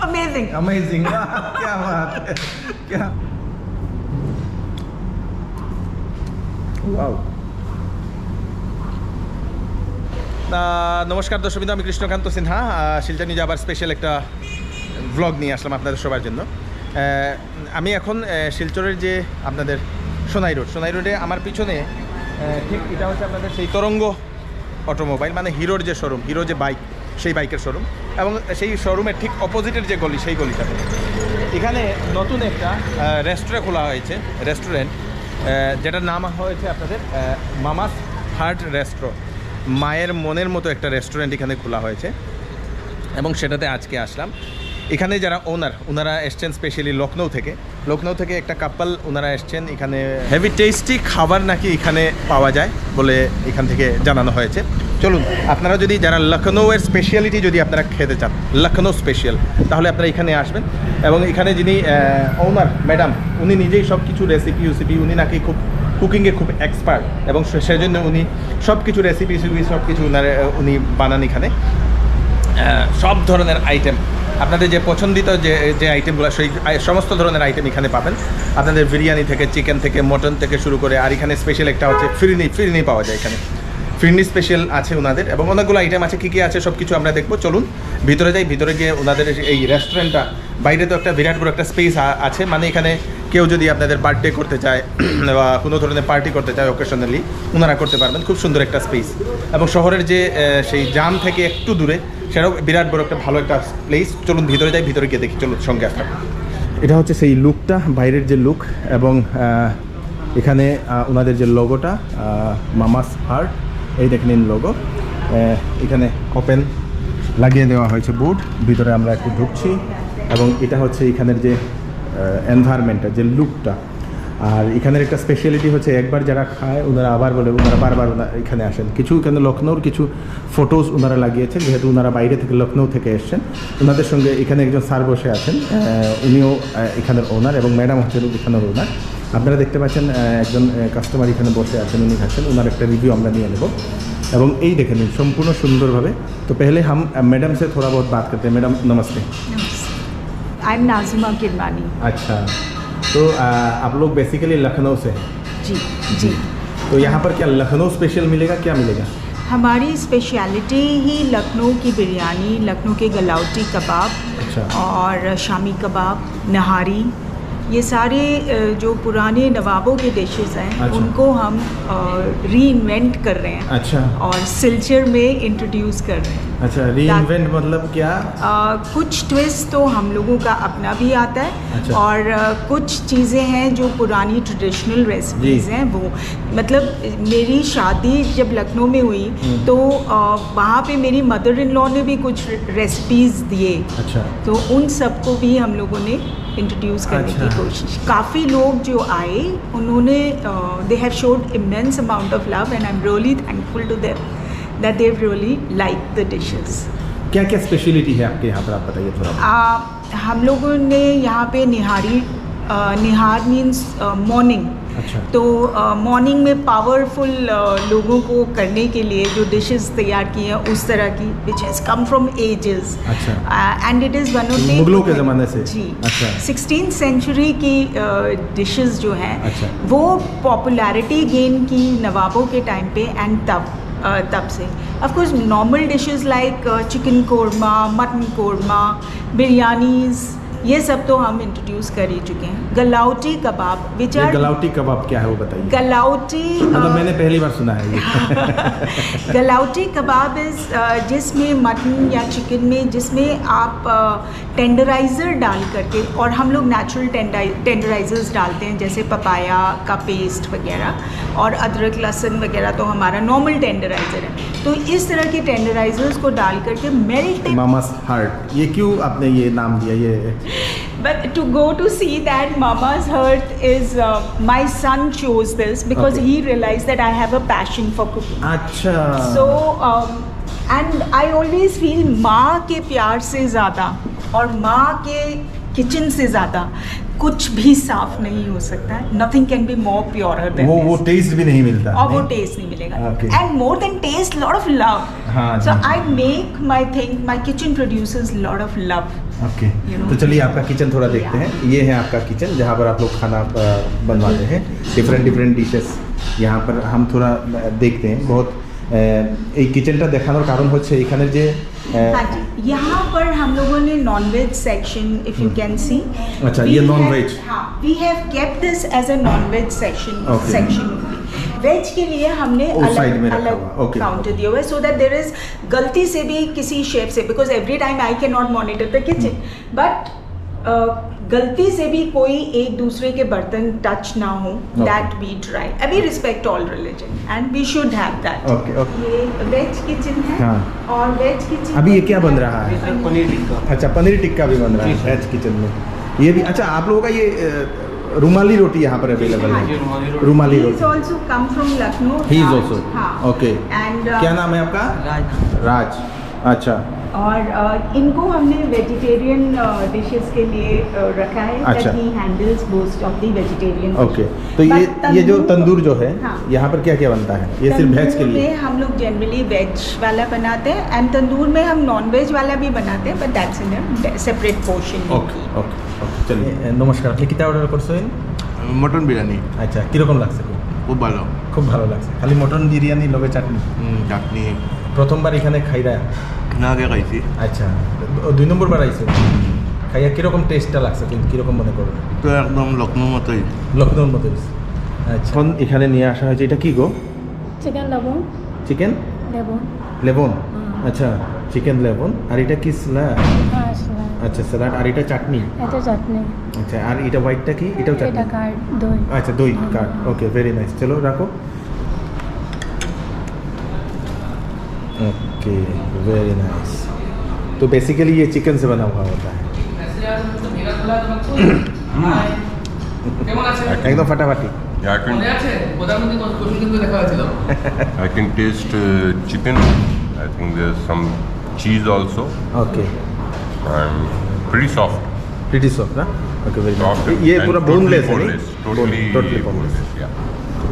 Amazing amazing क्या बात है क्या ওয়াও নমস্কার দর্শকবৃন্দ, আমি কৃষ্ণকান্ত সিনহা শিলচর নিউজ আবার স্পেশাল একটা ব্লগ নিয়ে আসলাম আপনাদের সবার জন্য। আমি এখন শিলচরের যে আপনাদের সোনাই রোডে আমার পিছনে ঠিক এটা হচ্ছে আপনাদের সেই তরঙ্গ অটোমোবাইল, মানে হিরোর যে শোরুম, হিরো যে বাইক, সেই বাইকের শোরুম, এবং সেই শোরুমের ঠিক অপোজিটের যে গলি, সেই গলিটাতে এখানে নতুন একটা রেস্টুরেন্ট যেটার নাম হয়েছে আপনাদের মামাস হার্ট রেস্টুরেন্ট। মায়ের মনের মতো একটা রেস্টুরেন্ট এখানে খোলা হয়েছে এবং সেটাতে আজকে আসলাম। এখানে যারা ওনারা এসছেন স্পেশালি লখনৌ থেকে একটা কাপল ওনারা এসছেন। এখানে হেভি টেস্টি খাবার নাকি এখানে পাওয়া যায় বলে এখান থেকে জানানো হয়েছে। চলুন, আপনারা যদি যারা লখনৌয়ের স্পেশালিটি যদি আপনারা খেতে চান, লখনৌ স্পেশাল, তাহলে আপনারা এখানে আসবেন। এবং এখানে যিনি ওনার ম্যাডাম, উনি নিজেই সব কিছু রেসিপি উনি নাকি খুব কুকিংয়ে খুব এক্সপার্ট, এবং সেজন্য উনি সব কিছু রেসিপি সব কিছু উনি বানান। এখানে সব ধরনের আইটেম, আপনাদের যে পছন্দিত যে আইটেমগুলো, সেই সমস্ত ধরনের আইটেম এখানে পাবেন। আপনাদের বিরিয়ানি থেকে, চিকেন থেকে, মটন থেকে শুরু করে, আর এখানে স্পেশাল একটা হচ্ছে ফিরনি পাওয়া যায় এখানে। ফিরনি স্পেশাল আছে ওনাদের, এবং অনেকগুলো আইটেম আছে। কী কী আছে সব কিছু আমরা দেখবো। চলুন ভিতরে যাই। ভিতরে গিয়ে ওনাদের এই রেস্টুরেন্টটা, বাইরে তো একটা বিরাট বড় একটা স্পেস আছে, মানে এখানে কেউ যদি আপনাদের বার্থডে করতে চায় বা কোনো ধরনের পার্টি করতে চায় অকেশনালি, ওনারা করতে পারবেন। খুব সুন্দর একটা স্পেস, এবং শহরের যে সেই জাম থেকে একটু দূরে, সেটাও বিরাট বড় একটা ভালো একটা প্লেস। চলুন ভিতরে যাই, ভিতরে গিয়ে দেখি। চলুন সঙ্গে আসলাম। এটা হচ্ছে সেই লুকটা, বাইরের যে লুক, এবং এখানে ওনাদের যে লোগোটা মামাস হার্ট, এই দেখে নিন লোগো। এখানে ওপেন লাগিয়ে দেওয়া হয়েছে বোর্ড। ভিতরে আমরা একটু ঢুকছি, এবং এটা হচ্ছে এখানের যে এনভায়রনমেন্টটা, যে লুকটা। আর এখানের একটা স্পেশালিটি হচ্ছে, একবার যারা খায় ওনারা আবার বলে, ওনারা বারবার এখানে আসেন। কিছু এখানে লখনৌর কিছু ফটোজ ওনারা লাগিয়েছেন, যেহেতু ওনারা বাইরে থেকে লখনৌ থেকে এসছেন। ওনাদের সঙ্গে এখানে একজন স্যার বসে আছেন, উনিও এখানের ওনার, এবং ম্যাডাম হচ্ছেন এখানের ওনার। আপনারা দেখতে পাচ্ছেন একজন কাস্টমার এখানে বসে আছেন, উনি খাচ্ছেন। ওনার একটা রিভিউ আমরা নিয়ে নেব, এবং এই দেখে নিন সম্পূর্ণ সুন্দরভাবে। তো पहले हम मैडम से थोड़ा बहुत बात करते हैं। मैडम नमस्ते। I am Nazima Kirmani. अच्छा, तो आप लोग बेसिकली लखनऊ से हैं? जी। तो यहाँ पर क्या लखनऊ स्पेशल मिलेगा, क्या मिलेगा? हमारी स्पेशलिटी ही लखनऊ की बिरयानी, लखनऊ के गलाउटी कबाब, अच्छा, और शामी कबाब, नहारी, ये सारे जो पुराने नवाबों के डिशेस हैं, अच्छा, उनको हम रीइन्वेंट कर रहे हैं। अच्छा, और सिलचर में इंट्रोड्यूस कर रहे हैं। अच्छा, रीइन्वेंट मतलब क्या? कुछ ट्विस्ट तो हम लोगों का अपना भी आता है। अच्छा, और कुछ चीज़ें हैं जो पुरानी ट्रेडिशनल रेसिपीज़ हैं, वो मतलब मेरी शादी जब लखनऊ में हुई तो वहाँ पे मेरी मदर इन लॉ ने भी कुछ रेसिपीज़ दिए। अच्छा, तो उन सबको भी हम लोगों ने इंट्रोड्यूस करने की कोशिश। काफ़ी लोग जो आए, उन्होंने they have showed immense amount of love, and I am really thankful to them that they really like the dishes. क्या क्या स्पेशलिटी है आपके यहाँ पर, आप बताइए थोड़ा। हम लोगों ने यहाँ पे निहार मीन्स मॉर्निंग। अच्छा, तो मॉर्निंग में पावरफुल लोगों को करने के लिए जो डिशेस तैयार की हैं, उस तरह की which has come from ages. अच्छा, and it is one of the मुगलों के ज़माने से? जी। अच्छा, 16th सेंचुरी की डिशेस जो हैं, अच्छा, वो पॉपुलैरिटी गेन की नवाबों के टाइम पे, एंड तब से of course normal dishes like chicken korma, mutton korma, biryanis, ये सब तो हम इंट्रोड्यूस कर ही चुके हैं। गलाउटी कबाब, विच आर, गलाउटी कबाब क्या है वो बताइए। गलाउटी मतलब मैंने पहली बार सुना है ये। गलाउटी कबाब इज़ जिसमें मटन या चिकन में, जिसमें आप टेंडराइज़र डाल करके, और हम लोग नेचुरल टेंडराइज़र्स डालते हैं, जैसे पपाया का पेस्ट वगैरह और अदरक लहसुन वगैरह, तो हमारा नॉर्मल टेंडराइज़र है। तो इस तरह के टेंडराइज़र्स को डाल करके मेल्ट। मामास हार्ट, ये क्यों आपने ये नाम दिया ये? But to go to see that Mama's Hearth is my son chose this because Okay. he realized that I have a passion for cooking. अच्छा, So and I always feel माँ के प्यार से ज़्यादा और माँ के किचन से ज़्यादा कुछ भी साफ नहीं हो सकता, nothing can be more purer than वो टेस्ट भी नहीं मिलता, और वो टेस्ट नहीं मिलेगा। Okay. And more than taste, lot of love. हाँ सो जी। I make my thing, my kitchen produces lot of love. Okay You know? तो चलिए आपका किचन थोड़ा देखते हैं। ये है आपका किचन जहाँ पर आप लोग खाना बनवाते हैं, डिफरेंट डिशेस यहाँ पर हम थोड़ा देखते हैं। बहुत এই কিচেনটা দেখানোর কারণ হচ্ছে এখানে যে हाँ जी, यहाँ पर हम लोगों ने non veg section, if you can see. अच्छा, ये non-veg? हाँ, we have kept this as a non veg Okay. Section. Veg के लिए हमने उस side में रखा अलग हुआ, okay. काउंटर दिया हुआ है, सो दैट देयर इज गलती से भी किसी शेफ से, because every time I can not monitor the kitchen, but गलती से भी कोई एक दूसरे के बर्तन टच ना हो, that we try. We respect all religion and we should have that. Okay okay. ये वेज किचन है। हाँ। और वेज किचन अभी ये क्या बन रहा है? पनीर टिक्का। अच्छा, पनीर टिक्का भी बन रहा है वेज किचन में। ये भी अच्छा, आप लोगों का ये रुमाली रोटी यहाँ पर अवेलेबल हाँ, है? ये रुमाली रोटी। रुमाली He is roti. also come from Lucknow. He is Raj. also? हाँ। Okay. And क्या नाम है आपका? राज। राज। अच्छा और इनको हमने वेजिटेरियन डिशेस के लिए रखा है, अच्छा। that he handles most of the vegetarian okay. dishes. तो But ये जो तंदूर जो है हाँ। यहाँ पर क्या क्या बनता है? ये सिर्फ वेज के तंदूर लिए? में हम लोग जनरली वेज वाला बनाते हैं, एंड तंदूर में हम नॉन वेज वाला भी बनाते हैं, but that's in a separate portion. Okay okay okay চলিয়ে নমস্কার, আপনি কিটা অর্ডার করছেন? মটন বিরিয়ানি আচ্ছা, কীরকম লাগছে? খুব ভালো। খুব ভালো লাগছে। খালি মটন বিরিয়ানি লগে চাটনি? চাটনি প্রথমবার এখানে খাইরা? না আগে খাইছি। আচ্ছা, 2 নম্বর বার আইছে খাইয়া কীরকম টেস্টটা লাগছে, কীরকম মনে করবেন? তো একদম লখনৌ মতোই। লখনৌর মতো হয়েছে। আচ্ছা, এখন এখানে নিয়ে আসা হয়েছে, এটা কি গো? চিকেন লবণ চিকেন লবণ লেবন। আচ্ছা, চিকেন লেবন। আর এটা কি স্যালাড? হ্যাঁ স্যালাড, আচ্ছা, স্যালাড। আর এটা চাটনি? এটা চাটনি, আচ্ছা, আর এটা হোয়াইটটা কি? এটাও চাটনি? এটা কার্ড দই। अच्छा, दो ही कार्ड। Okay, very nice. चलो रखो। Okay, very nice. तो बेसिकली ये चिकन से बना हुआ होता है, एकदम फटाफटी। Yeah, I can taste chicken. I think there's some cheese also. Okay, And pretty soft. Pretty soft ना? Okay, very Soft nice. ये and पूरा totally बोनलेस है boneless. Totally totally boneless. Yeah.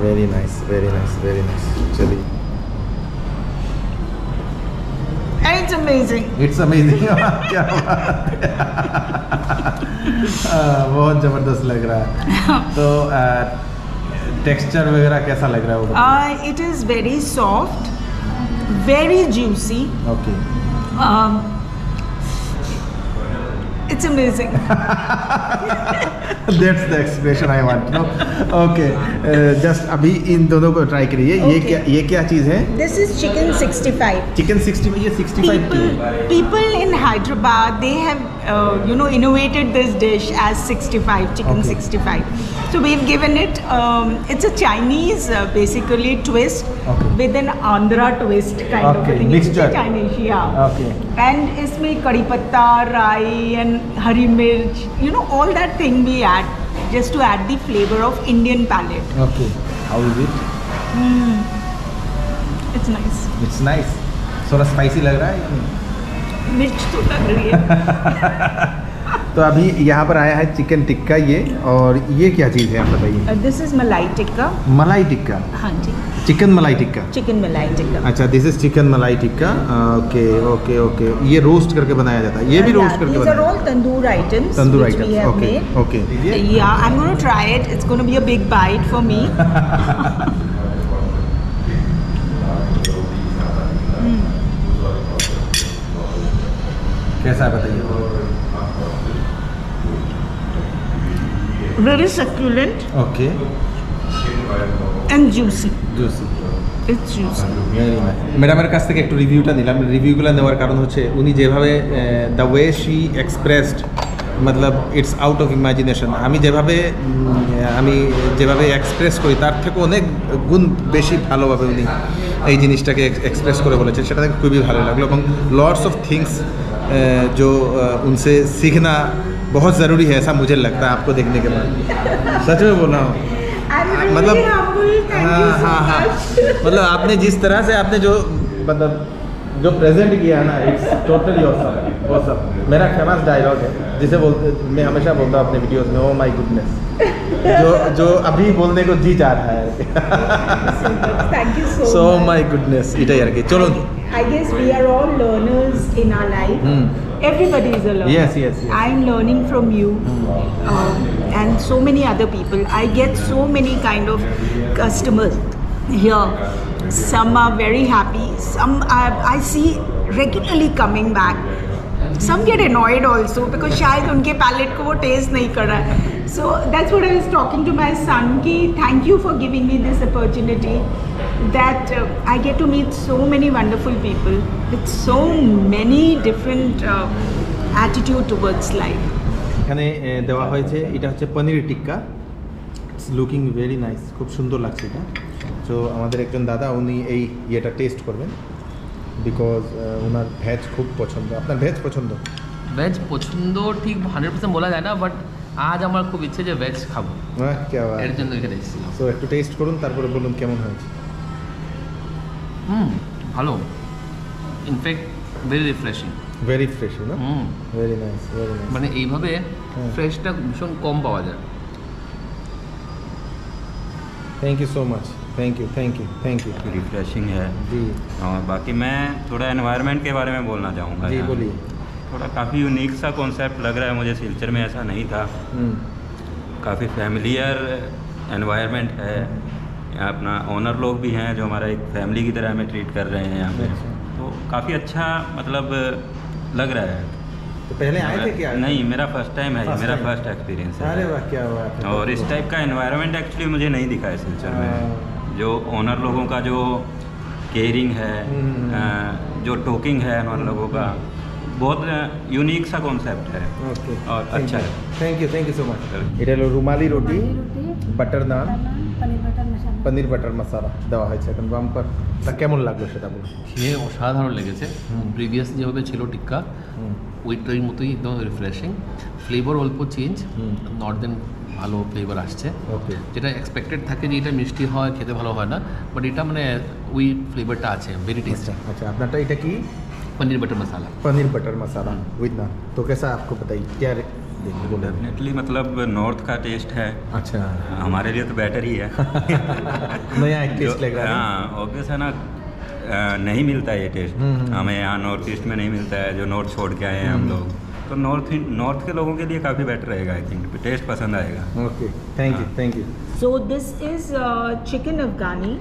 Very nice, very nice, very nice. चलिए, And it's amazing. It's amazing. क्या बात है। बहुत ज़बरदस्त लग रहा है। तो टेक्सचर वगैरह कैसा लग रहा है वो? It is very soft, very juicy. Okay, It's amazing. That's the expression I want no. Okay, just अभी इन दोनों को ट्राई करिए। Okay. ये क्या चीज़ है? This is chicken 65. चिकन 60। ये 65 की है? People in Hyderabad, they have innovated this dish as 65, chicken Okay. 65. So we've given it, it's a Chinese basically twist Okay. with an Andhra twist kind of Okay, a thing. It's mixture. a Chinese, yeah. Okay, And इसमें कड़ी पत्ता, राई and हरी मिर्च, all that thing we add just to add the flavor of Indian palate. Okay. How is it? It's nice. It's nice. थोड़ा spicy लग रहा है या नहीं? मिर्च तो लग रही है। तो अभी यहाँ पर आया है चिकन टिक्का ये, और ये क्या चीज़ है आप बताइए? This is मलाई टिक्का। मलाई टिक्का, हाँ जी, चिकन मलाई टिक्का। चिकन मलाई टिक्का। अच्छा, this is chicken malai tikka. Okay okay okay. ये रोस्ट करके बनाया जाता है? ये भी रोस्ट करके These are बनाया? all tandoor items. Tandoor which we items. have okay made. Okay. Yeah, I'm going to try it. It's going to be a big bite for me. कैसा है बताइए? Very succulent okay, and juicy. Juicy. It's juicy. ম্যাডামের কাছ থেকে একটু রিভিউটা নিলাম। রিভিউগুলো নেওয়ার কারণ হচ্ছে উনি যেভাবে the way she expressed, Matlab it's out of imagination. আমি যেভাবে এক্সপ্রেস করি তার থেকে অনেক গুণ বেশি ভালোভাবে উনি এই জিনিসটাকে এক্সপ্রেস করে বলেছেন, সেটা থেকে খুবই ভালো লাগলো। এবং लॉट्स ऑफ थिंग्स जो उनसे सीखना बहुत ज़रूरी है, ऐसा मुझे लगता है आपको देखने के बाद। सच में बोल रहा हूँ। I'm really मतलब humble. Thank you so हाँ, much. मतलब आपने जिस तरह से आपने जो मतलब जो प्रेजेंट किया है ना, इट्स टोटली ऑसम। मेरा फेमस डायलॉग है जिसे मैं हमेशा बोलता हूँ अपने वीडियोस में, ओ माय गुडनेस, जो अभी बोलने को जी जा रहा है। Thank you so so much. My goodness, इटा यार के चलो। I guess we are all learners in our life. Everybody is a learner. Yes, yes, yes. I'm learning from you and so many other people. I get so many kind of customers here. Some are very happy. Some I see regularly coming back. Some get annoyed also because शायद उनके palate को वो taste नहीं कर रहा है. So that's what I was talking to my son कि thank you for giving me this opportunity that I get to meet so many wonderful people with so many different attitude towards life. এখানে দেওয়া হয়েছে, এটা হচ্ছে paneer tikka. It's looking very nice, খুব সুন্দর লাগছে এটা। তো আমাদের একজন দাদা উনি এই ইয়েটা টেস্ট করবেন বিকজ ওনার ভেজ খুব পছন্দ। আপনার ভেজ পছন্দ? ভেজ পছন্দ ঠিক 100% বলা যায় না, বাট আজ আমার খুব ইচ্ছে যে ভেজ খাবো, হ্যাঁ, কে এর জন্য এখানে এসেছিলাম। সো একটু টেস্ট করুন, তারপরে বলুন কেমন হয়েছে। ভালো, in fact very refreshing, very fresh, না? Very nice, very nice. মানে এইভাবে ফ্রেশটা ভীষণ কম পাওয়া যায়। Thank you so much, thank you, thank you, thank you refreshing है। जी। और बाकी मैं थोड़ा एनवायरनमेंट के बारे में बोलना चाहूँगा। जी यहाँ। बोलिए। थोड़ा काफ़ी यूनिक सा कॉन्सेप्ट लग रहा है मुझे, सिलचर में ऐसा नहीं था। काफ़ी फैमिलियर एनवायरनमेंट है। यहाँ अपना ओनर लोग भी हैं जो हमारा एक फैमिली की तरह हमें ट्रीट कर रहे हैं यहाँ पे। तो काफ़ी अच्छा मतलब लग रहा है। तो पहले आए थे क्या? नहीं, मेरा फर्स्ट टाइम है, First मेरा time? फर्स्ट एक्सपीरियंस है। अरे वाह, क्या बात है। और इस टाइप का एनवायरनमेंट एक्चुअली मुझे नहीं दिखा है सिलचर हाँ। में। जो ओनर लोगों का जो केयरिंग है, जो टोकिंग है ओनर लोगों का, बहुत यूनिक सा कॉन्सेप्ट है। ओके, और अच्छा है। Thank you so much. এটা হলো রুমালি রুটি, বাটার নান, পনির বাটার মশলা দেওয়া হয়েছে এখন বাম্পার। তা কেমন লাগলো সেটা বলুন। খেয়ে অসাধারণ লেগেছে। প্রিভিয়াস যেভাবে ছিল টিক্কা ওইটার মতোই একদম রিফ্রেশিং, ফ্লেভার অল্প চেঞ্জ, নর্দার্ন ভালো ফ্লেভার আসছে। ওকে। যেটা এক্সপেক্টেড থাকে যে এটা মিষ্টি হয়, খেতে ভালো হয় না, বাট এটা মানে ওই ফ্লেভারটা আছে, ভেরি টেস্টি। अच्छा, আপনারটা এটা কি? Paneer butter masala. Paneer butter masala with naan. तो कैसा आपको बताइए, क्या बोले? डेफिनेटली मतलब नॉर्थ का टेस्ट है। अच्छा, हमारे लिए तो बेटर ही है। नया एक टेस्ट लग रहा है। हाँ, ऑब्वियस है ना, नहीं मिलता है ये टेस्ट। हमें यहाँ नॉर्थ ईस्ट में नहीं मिलता है, जो नॉर्थ छोड़ के आए हैं हम लोग। तो नॉर्थ के लोगों के लिए काफ़ी बेटर रहेगा, आई थिंक टेस्ट पसंद आएगा। Okay, thank you, thank you. So this is chicken Afghani.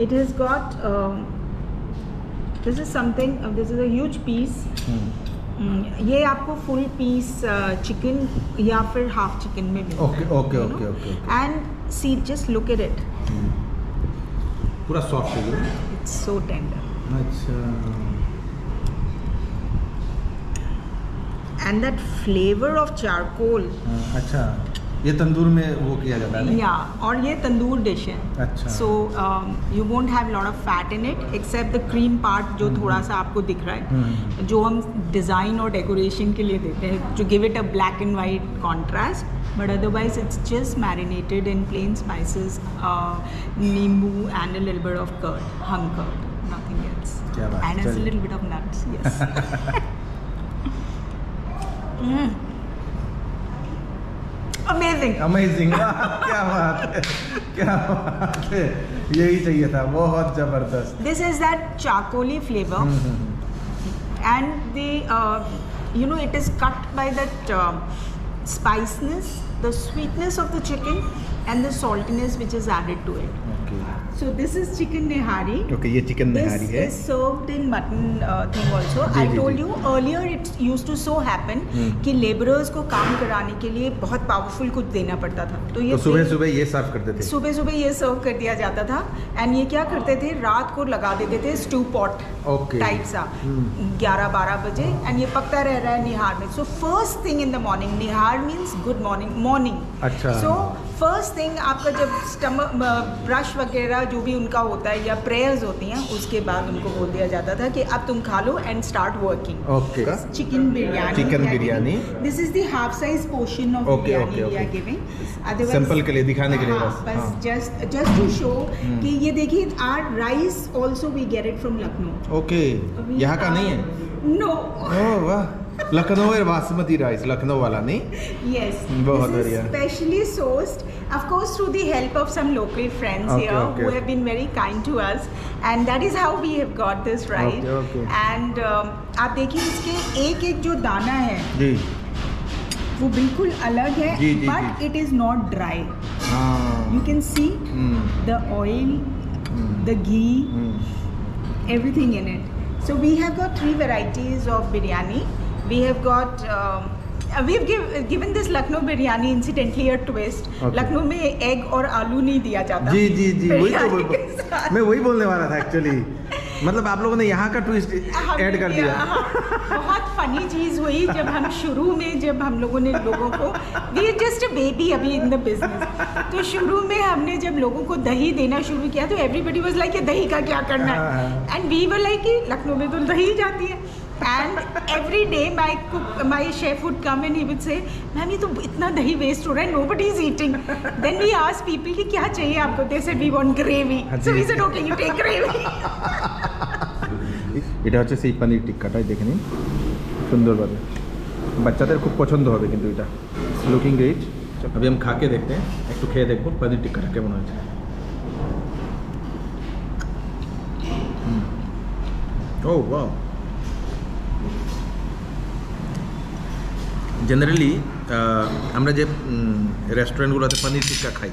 It has got this is something. This is a huge piece. ये आपको फुल पीस चिकन या फिर हाफ चिकन में मिलेगा। Okay, okay, okay, okay. And see just look at it, पूरा soft है ये। It's so tender अच्छा, and that flavour of charcoal. अच्छा, ये तंदूर में वो किया जाता है? या, और ये तंदूर डिश है। अच्छा। So you won't have lot of fat in it except the cream part जो थोड़ा सा आपको दिख रहा है, जो हम डिज़ाइन और डेकोरेशन के लिए देते हैं to give it a black and white contrast, but otherwise it's just marinated in plain spices, नींबू and a little bit of curd, hung curd, nothing else, क्या बात है, एंड अ चलिए। Little bit of nuts. Yes. Amazing. Amazing, क्या बात है, क्या बात है, यही चाहिए था, बहुत जबरदस्त। This is that charcoaly flavor, and the it is cut by that spiciness, the sweetness of the chicken, and the saltiness which is added to it. ओके, So this is chicken nihari. ओके, ये chicken nihari This है। is served in mutton thing also. जी, I जी, told जी। you earlier it used to so happen कि laborers को काम कराने के लिए बहुत पावरफुल कुछ देना पड़ता था, तो ये तो सुबह सुबह ये सर्व करते थे? सुबह सुबह ये सर्व कर दिया जाता था। एंड ये क्या करते थे, रात को लगा देते थे स्टू पॉट Okay. टाइप सा, 11-12 बजे, एंड ये पकता रह रहा है निहार में। So first thing in the morning, nihari means good morning, morning. अच्छा। सो फर्स्ट थिंग आपका जब स्टमक ब्रश वगैरह जो भी उनका होता है या प्रेयर्स होती हैं उसके बाद उनको बोल दिया जाता था कि अब तुम खा लो and start working. Okay. Chicken biryani. Chicken biryani. This is the half size portion of biryani we are giving. Simple के लिए दिखाने के लिए बस जस्ट टू शो कि ये देखिए are rice also we get it from Lucknow. Okay. यहाँ का नहीं है? नो. ओह वाह. लखनऊ है बासमती राइस, लखनऊ वाला नहीं? Yes. बहुत This is बढ़िया. specially sourced, of course, through the help of some local friends Okay, here okay. who have been very kind to us, and that is how we have got this right. Okay, okay. And आप देखिए इसके एक एक जो दाना है जी. वो बिल्कुल अलग है, जी, जी, but ji. it is not dry. हाँ. You can see the oil, the ghee, everything in it. So we have got 3 varieties of biryani. We have got given this Lucknow biryani incidentally a twist. Okay. Lucknow में egg और आलू नहीं दिया जाता. जी जी जी वही बिरयानी के तो साथ. मैं वही बोलने वाला था एक्चुअली. मतलब आप लोगों ने यहाँ का ट्विस्ट ऐड कर दिया. बहुत फनी चीज़ हुई जब हम शुरू में जब हम लोगों ने लोगों को we are just a baby अभी इन द बिजनेस. तो शुरू में हमने जब लोगों को दही देना शुरू किया तो एवरीबडी वाज लाइक ये दही का क्या करना है. एंड वी वर लाइक कि लखनऊ में तो दही जाती है. And every day my chef would come and he would say, "ma'am ये तो इतना दही वेस्ट हो रहा है, nobody is eating." Then we asked people कि क्या चाहिए आपको? They said we want gravy. So we said okay, you take gravy. এটা হচ্ছে সেই পনির টিক্কাটাই দেখে নিন সুন্দরভাবে. বাচ্চাদের খুব পছন্দ হবে কিন্তু এটা. Looking great. अभी हम खा के देखते हैं. একটু খেয়ে দেখবো পনির টিক্কাটা কেমন হয়েছে. ওহ ওয়াও. জেনারেলি আমরা যে রেস্টুরেন্টগুলোতে পনির টিক্কা খাই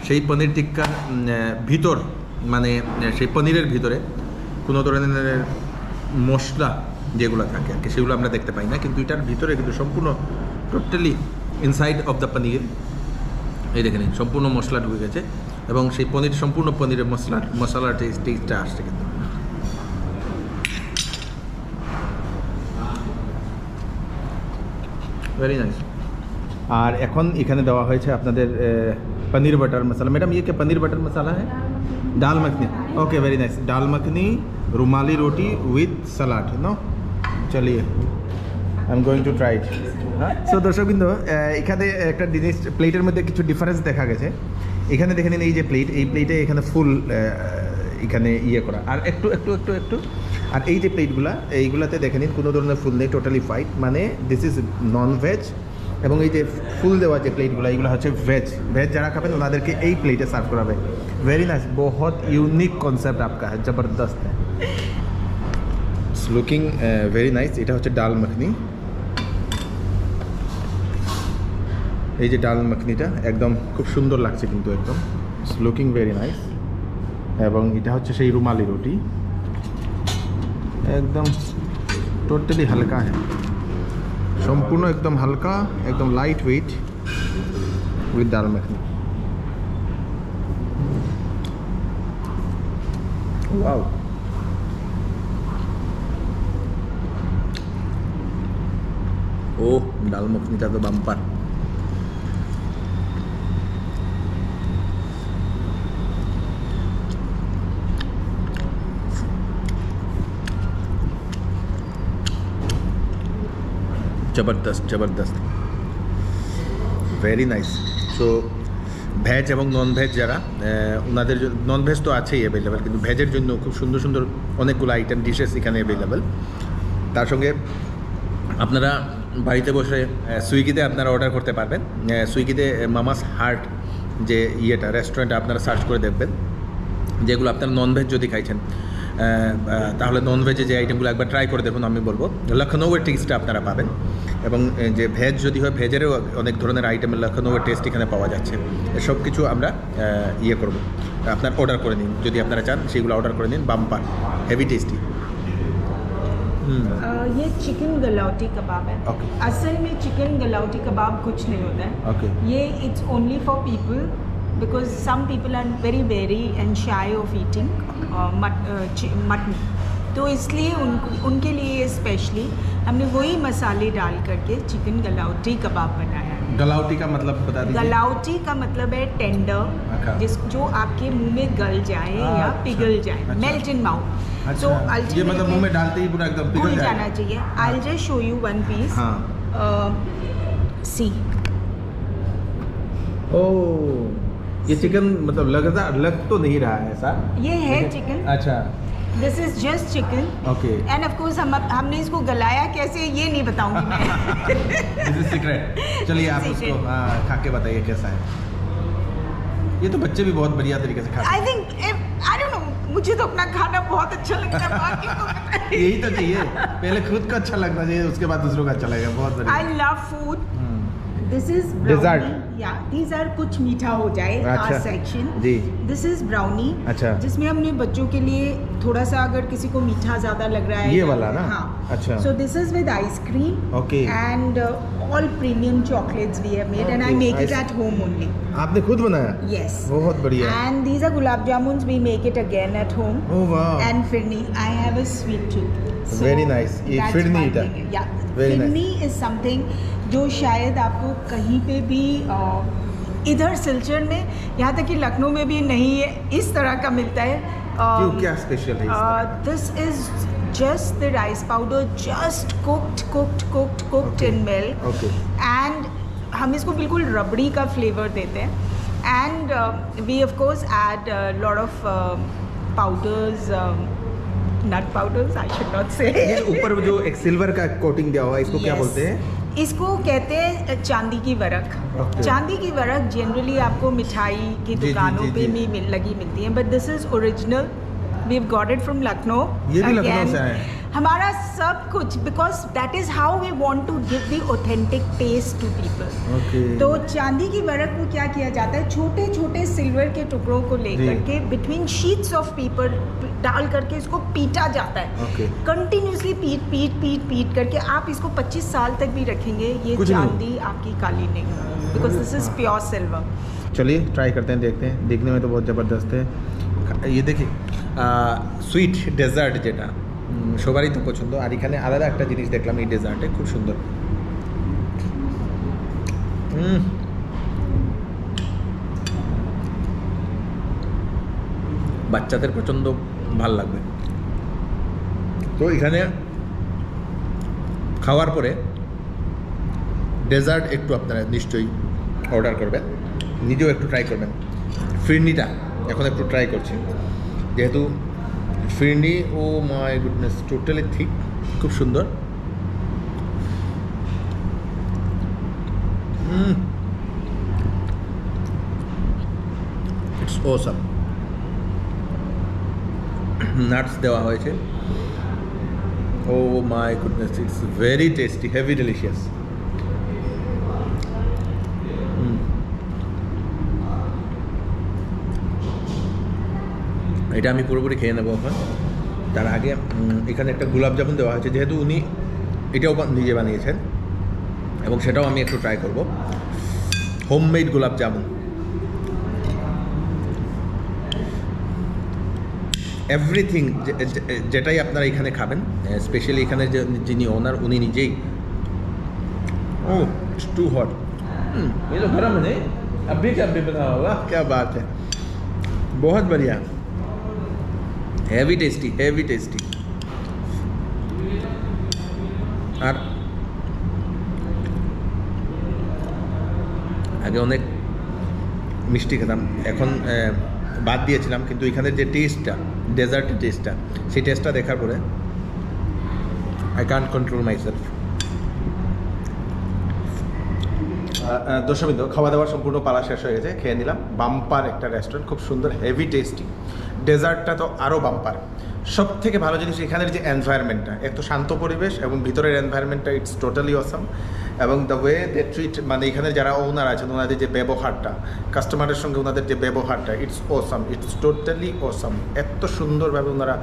সেই পনির টিক্কার ভিতর মানে সেই পনিরের ভিতরে কোনো ধরনের মশলা যেগুলো থাকে আর কি সেগুলো আমরা দেখতে পাই না. কিন্তু এটার ভিতরে কিন্তু সম্পূর্ণ টোটালি ইনসাইড অফ দ্য পনির এই দেখে নিন সম্পূর্ণ মশলা ঢুকে গেছে এবং সেই পনির সম্পূর্ণ পনিরের মশলার টেস্টটা আসছে কিন্তু. Very nice. আর এখন এখানে দেওয়া হয়েছে আপনাদের पनीर बटर मसाला. मैडम ये क्या पनीर बटर मसाला है? Dal makhani. Okay very nice. Dal makhani rumali roti with salad no. चलिए I am going to try it. So দর্শকবৃন্দ এখানে একটা জিনিস প্লেটের মধ্যে কিছু ডিফারেন্স দেখা গেছে. এখানে দেখে নিন এই যে প্লেট এই প্লেটে এখানে ফুল এখানে ইয়ে করা আর একটু একটু একটু একটু আর এই যে প্লেটগুলো এইগুলাতে দেখে নিন কোনো ধরনের ফুল নেই টোটালি হোয়াইট মানে দিস ইজ নন ভেজ এবং এই যে ফুল দেওয়া যে প্লেটগুলো এইগুলো হচ্ছে ভেজ যারা খাবেন ওনাদেরকে এই প্লেটে সার্ভ করা হবে. Very nice. बहुत यूनिक कॉन्सेप्ट आपका है. ज़बरदस्त है. It's looking very nice. এটা হচ্ছে ডাল মাখনি. এই যে ডাল মাখনিটা একদম খুব সুন্দর লাগছে কিন্তু একদম ইটস লুকিং ভেরি নাইস. এবং এটা হচ্ছে সেই রুমালি রুটি একদম টোটালি হালকা है সম্পূর্ণ একদম হালকা একদম লাইট ওয়েট উইথ ডাল মাখনি. वाओ. ओह दाल मखनीটা তো বাম্পার. জবরদস্ত ভেরি নাইস. সো ভেজ এবং নন ভেজ যারা ওনাদের নন ভেজ তো আছেই অ্যাভেলেবেল কিন্তু ভেজের জন্য খুব সুন্দর সুন্দর অনেকগুলো আইটেম ডিশেস এখানে অ্যাভেলেবেল. তার সঙ্গে আপনারা বাড়িতে বসে সুইগিতে আপনারা অর্ডার করতে পারবেন. সুইগিতে মামাস হার্ট যে ইয়েটা রেস্টুরেন্ট আপনারা সার্চ করে দেখবেন যেগুলো আপনারা নন ভেজ যদি খাইছেন তাহলে নন ভেজে যে আইটেমগুলো একবার ট্রাই করে দেখুন. আমি বলবো লখনৌয়ের টেস্টটা আপনারা পাবেন এবং যে ভেজ যদি হয় ভেজেরও অনেক ধরনের আইটেমের লখনৌয়ের টেস্ট এখানে পাওয়া যাচ্ছে. সব কিছু আমরা ইয়ে করব. আপনার অর্ডার করে নিন যদি আপনারা চান সেগুলো অর্ডার করে নিন. Bumper heavy tasty. ये चिकन गलौटी कबाब है. Okay. असल में चिकन गलौटी कबाब कुछ नहीं होता है. Okay. ये it's only for people because some people are very very and shy of eating mutton. तो इसलिए उनके लिए स्पेशली हमने वही मसाले डाल करके चिकन गलौटी कबाब बनाया है. गलाउटी का मतलब बता दीजिए। गलाउटी का मतलब है टेंडर, जो आपके मुंह में गल जाए या पिघल जाए, मेल्ट इन माउथ। सो ये मतलब मुंह में डालते ही पूरा एकदम पिघल जाना चाहिए। I will just show you one piece. See oh, ये चिकन मतलब लग तो नहीं रहा है ऐसा। ये है चिकन। अच्छा, this is just chicken. Okay. End of course हमने इसको गलाया कैसे ये नहीं बताऊंगी मैं। This is secret. चलिए आप उसको खा के बताइए कैसा है। ये तो बच्चे भी बहुत बढ़िया तरीके से खाते हैं। I think I don't know, मुझे तो अपना खाना बहुत अच्छा लगता है, बाकी को पता नहीं। यही तो चाहिए, पहले खुद को अच्छा लगना चाहिए, उसके बाद दूसरों का अच्छा लगेगा। बहुत बढ़िया। I love food. This is Dessert. या दीज आर कुछ मीठा हो जाए अच्छा। सेक्शन जी। This is brownie. अच्छा। जिसमें हमने बच्चों के लिए थोड़ा सा, अगर किसी को मीठा ज्यादा लग रहा है ये वाला ना? हाँ। अच्छा। So this is with ice cream Okay. And all premium chocolates we have made and I Okay, make it nice. At home only. आपने खुद बनाया? Yes. बहुत बढ़िया। And these are gulab jamuns. We make it again at home. Oh wow. And firni. I have a sweet tooth. Very nice. ये that's firni one था। thing. Yeah. Very nice. Firni is something जो शायद आपको कहीं पे भी इधर सिलचर में, यहाँ तक कि लखनऊ में भी नहीं है इस तरह का मिलता है। क्यों, क्या स्पेशल है इसका? This is just the rice powder, just cooked in milk. Okay. And हम इसको बिल्कुल रबड़ी का फ्लेवर देते हैं। And we of course add lot of powders, nut powders, I should not say. ये ऊपर जो एक सिल्वर का कोटिंग दिया हुआ है, इसको क्या Yes. बोलते हैं? इसको कहते हैं चांदी की वरक। Okay. चांदी की वरक जनरली आपको मिठाई की जी, दुकानों जी, पे जी। भी लगी मिलती है, but this is original. We have got it from Lucknow. ये भी लखनऊ से आया है? हमारा सब कुछ, because that is how we want to give the authentic taste to people. Okay. तो चांदी की वरक को क्या किया जाता है, छोटे छोटे सिल्वर के टुकड़ों को लेकर जी। के बिटवीन शीट्स ऑफ पेपर डाल करके इसको पीटा जाता है। Okay. कंटिन्यूसली पीट करके आप इसको 25 साल तक भी रखेंगे, ये कुछ नहीं। चांदी आपकी काली नहीं होगी, because this is pure silver. चलिए ट्राई करते हैं, देखते हैं। देखने में तो बहुत ज़बरदस्त है। ये देखिए সুইট ডেজার্ট, যেটা সবারই তো পছন্দ। আর এখানে আলাদা একটা জিনিস দেখলাম এই ডেজার্টে, খুব সুন্দর। বাচ্চাদের প্রচণ্ড ভাল লাগবে। তো এখানে খাওয়ার পরে ডেজার্ট একটু আপনারা নিশ্চয়ই অর্ডার করবেন, নিজেও একটু ট্রাই করবেন। ফিরনিটা এখন একটু ট্রাই করছি, যেহেতু ফিরনি, ও মাই গুডনেস, টোটালি ঠিক, খুব সুন্দর। It's awesome. নাটস দেওয়া হয়েছে। Oh my goodness, it's very tasty, heavy delicious. এটা আমি পুরোপুরি খেয়ে নেবো এখন। তার আগে এখানে একটা গোলাপ জামুন দেওয়া হয়েছে, যেহেতু উনি এটাও নিজে বানিয়েছেন, এবং সেটাও আমি একটু ট্রাই করব। হোমমেড গোলাপ জামুন, এভরিথিং, যেটাই আপনারা এখানে খাবেন, স্পেশালি এখানে যিনি ওনার, উনি নিজেই। ও इट्स टू हॉट। ये तो गर्म है, अभी क्या अभी बना होगा, क्या बात है, बहुत बढ़िया, হেভি টেস্টি, হেভি টেস্টি। আর আগে অনেক মিষ্টি খেতাম, এখন বাদ দিয়েছিলাম, কিন্তু এখানের যে টেস্টটা, ডেজার্টের টেস্টটা, সেই টেস্টটা দেখার পরে I can't control my self. Dashami তো খাওয়া দাওয়ার সম্পূর্ণ পালা শেষ হয়ে গেছে, খেয়ে নিলাম। বাম্পার একটা রেস্টুরেন্ট, খুব সুন্দর, হেভি টেস্টি। ডেজার্টটা তো আরও বাম্পার। সব থেকে ভালো জিনিস এখানের যে এনভায়রনমেন্টটা, এত শান্ত পরিবেশ, এবং ভিতরের এনভায়রনমেন্টটা ইটস টোটালি অসাম। এবং দ্য ওয়ে দে ট্রিট, মানে এখানে যারা ওনার আছেন, ওনাদের যে ব্যবহারটা, কাস্টমারের সঙ্গে ওনাদের যে ব্যবহারটা, it's awesome, it's totally awesome. এত সুন্দরভাবে ওনারা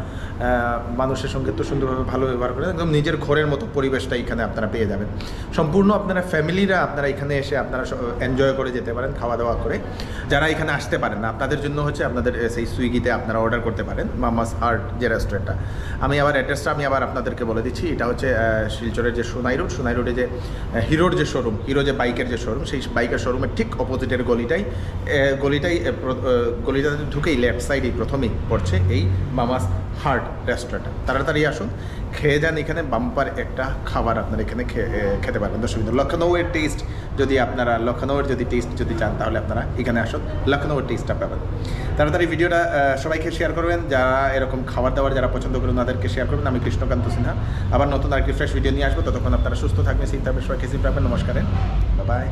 মানুষের সঙ্গে এত সুন্দরভাবে ভালো ব্যবহার করেন, একদম নিজের ঘরের মতো পরিবেশটা এখানে আপনারা পেয়ে যাবেন। সম্পূর্ণ আপনারা ফ্যামিলিরা আপনারা এখানে এসে আপনারা এনজয় করে যেতে পারেন, খাওয়া দাওয়া করে। যারা এখানে আসতে পারেন না, আপনাদের জন্য হচ্ছে আপনাদের সেই সুইগিতে আপনারা অর্ডার করতে পারেন, মামাস হার্ট যে রেস্টুরেন্টটা। আমি আবার অ্যাড্রেসটা আমি আবার আপনাদেরকে বলে দিচ্ছি। এটা হচ্ছে শিলচরের যে সোনাই রোড, সোনাই রোডে যে হিরোর যে শোরুম, হিরো যে বাইকের যে শোরুম, সেই বাইকের শোরুমের ঠিক অপোজিটের গলিটাতে ঢুকেই লেফট সাইডেই প্রথমেই পড়ছে এই মামাস হার্ট রেস্টুরেন্টটা। তাড়াতাড়ি আসুন, খেয়ে যান। এখানে বাম্পার একটা খাবার আপনারা এখানে খেতে পারবেন। দর্শকবৃন্দ, লখনৌয়ের টেস্ট যদি আপনারা টেস্ট যদি চান তাহলে আপনারা এখানে আসুন, লখনৌয়ের টেস্টটা পাবেন। তাড়াতাড়ি ভিডিওটা সবাইকে শেয়ার করবেন, যারা এরকম খাবার দাবার যারা পছন্দ করেন ওনাদেরকে শেয়ার করবেন। আমি কৃষ্ণকান্ত সিনহা, আবার নতুন আরেকটি ফ্রেশ ভিডিও নিয়ে আসবো। ততক্ষণ আপনারা সুস্থ থাকবেন, সেই থাকবে, সবাইকে সেফ রাখবেন। নমস্কার, বাই বাই।